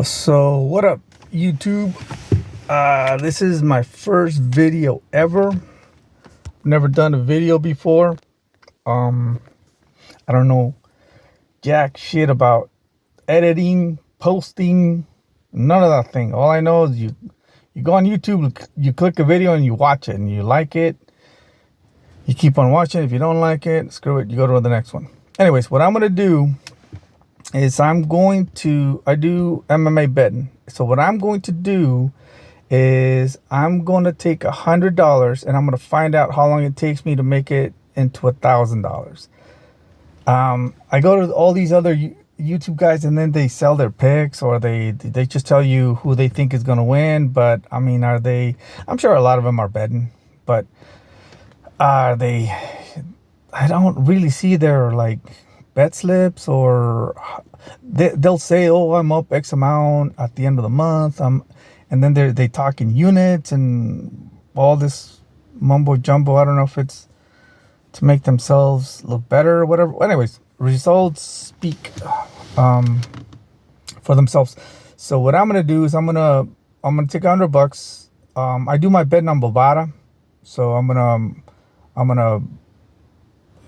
So what up, YouTube? This is my first video ever. Never done a video before. I don't know jack shit about editing, posting, none of that thing. All I know is you go on YouTube, you click a video and you watch it, and you like it, you keep on watching. If you don't like it, screw it, you go to the next one. Anyways, what I'm gonna do is I do MMA betting. So what I'm going to do is I'm going to take $100 and I'm going to find out how long it takes me to make it into $1,000. I go to all these other YouTube guys and then they sell their picks, or they just tell you who they think is going to win. But I mean, I'm sure a lot of them are betting, but are they? I don't really see their like bet slips, or they'll say, oh, I'm up X amount at the end of the month. And then they talk in units and all this mumbo jumbo. I don't know if it's to make themselves look better or whatever. Anyways, results speak for themselves. So what I'm gonna do is I'm gonna take $100. I do my betting on Bovada, so I'm gonna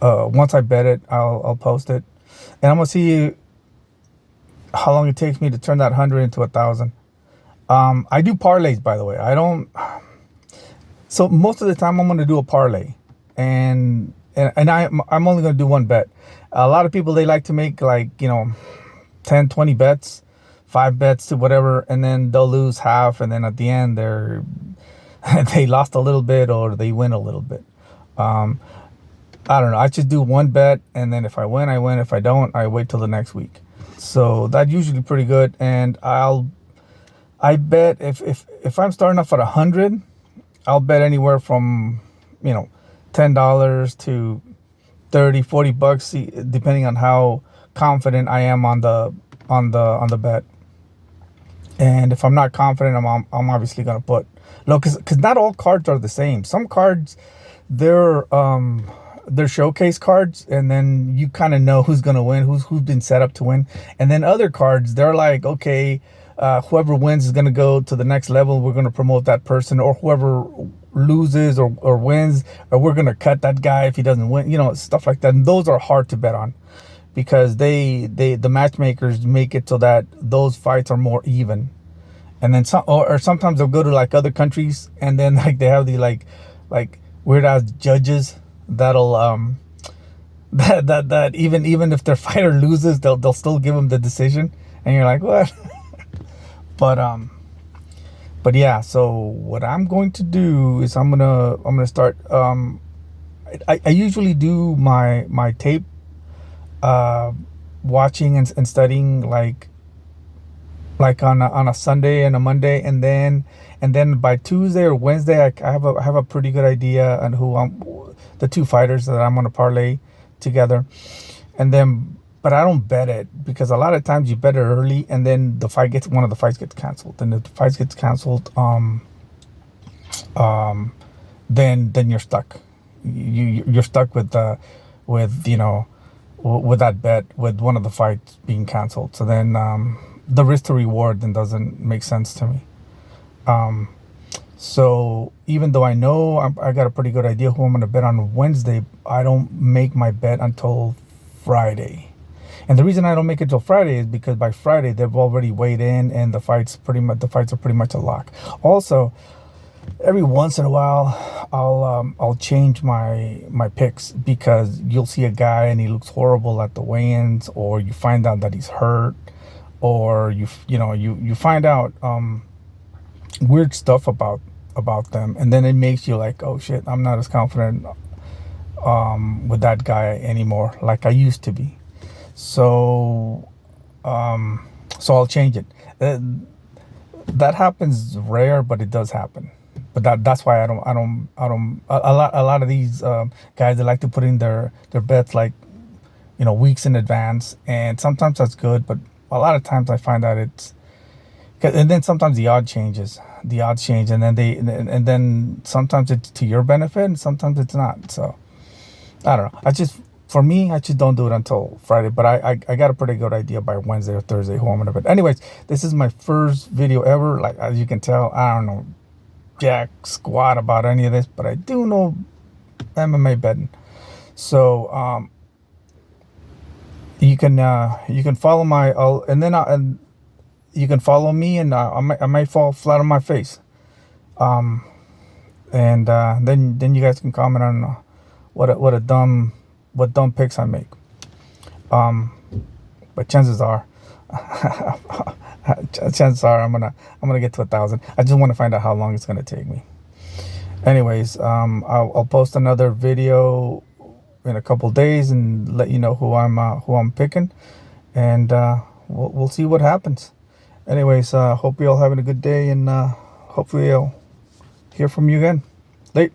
once I bet it, I'll post it, and I'm gonna see how long it takes me to turn that 100 into 1,000. I do parlays, by the way. So most of the time I'm gonna do a parlay, and I'm only gonna do one bet. A lot of people, they like to make 10, 20 bets, 5 bets to whatever, and then they'll lose half, and then at the end they lost a little bit or they win a little bit. I don't know. I just do one bet, and then if I win, I win. If I don't, I wait till the next week. So that's usually pretty good. And I bet if I'm starting off at 100, I'll bet anywhere from $10 to $30-$40, depending on how confident I am on the bet. And if I'm not confident, I'm obviously gonna put low, because not all cards are the same. Some cards, they're showcase cards, and then you kind of know who's gonna win, who's been set up to win. And then other cards, they're like, okay, whoever wins is gonna go to the next level. We're gonna promote that person, or whoever loses or wins, or we're gonna cut that guy if he doesn't win. Stuff like that. And those are hard to bet on, because the matchmakers make it so that those fights are more even. And then sometimes they'll go to like other countries, and then like they have the like weird ass judges that'll that even if their fighter loses, they'll still give them the decision, and you're like, what? but yeah. So what I'm going to do is I'm gonna start. I usually do my tape watching and studying like on a Sunday and a Monday, and then by Tuesday or Wednesday I have a pretty good idea on who the two fighters that I'm gonna parlay together. And then, but I don't bet it, because a lot of times you bet it early, and then one of the fights gets canceled. And if the fight gets canceled, then you're stuck. You're stuck with that bet, with one of the fights being canceled. So then the risk to reward then doesn't make sense to me. So even though I know I got a pretty good idea who I'm going to bet on Wednesday, I don't make my bet until Friday. And the reason I don't make it till Friday is because by Friday they've already weighed in, and the fights are pretty much a lock. Also, every once in a while I'll change my picks, because you'll see a guy and he looks horrible at the weigh-ins, or you find out that he's hurt, or you find out weird stuff about them, and then it makes you like, oh shit, I'm not as confident with that guy anymore like I used to be. So I'll change it. That happens rare, but it does happen. But that's why I don't a lot of these guys, they like to put in their bets like weeks in advance, and sometimes that's good, but a lot of times I find that and then sometimes the odds change, and then sometimes it's to your benefit and sometimes it's not. So I don't know. for me, I just don't do it until Friday. But I got a pretty good idea by Wednesday or Thursday who I'm gonna bet. Anyways, this is my first video ever. Like, as you can tell, I don't know jack squat about any of this, but I do know MMA betting. So you can follow my and you can follow me, and I might fall flat on my face. And then you guys can comment on what dumb picks I make. But chances are I'm gonna get to 1,000. I just want to find out how long it's gonna take me. Anyways, I'll post another video in a couple days and let you know who I'm picking, and we'll see what happens. Anyways, hope you all having a good day, and hopefully I'll hear from you again. Late.